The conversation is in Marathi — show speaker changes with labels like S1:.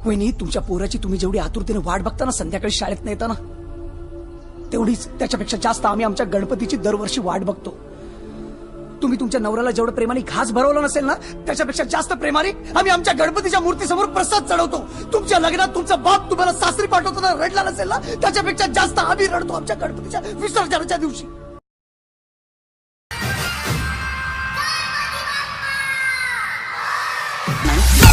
S1: वहिनी, तुमच्या पोराची तुम्ही जेवढी आतुरतेने वाट बघता ना संध्याकाळी शाळेत नाही ना, तेवढीच त्याच्यापेक्षा जास्त आम्ही आमच्या गणपतीची दरवर्षी वाट बघतो. तुम्ही तुमच्या नवऱ्याला जेवढं प्रेमाने घास भरवला नसेल ना, त्याच्यापेक्षा जास्त प्रेमाने आम्ही आमच्या गणपतीच्या मूर्तीसमोर प्रसाद चढवतो. तुमच्या लग्नात तुमचा बाप तुम्हाला सासरी पाठवताना रडला नसेल ना, त्याच्यापेक्षा जास्त आम्ही रडतो आमच्या गणपतीच्या विसर्जनाच्या दिवशी.
S2: नाही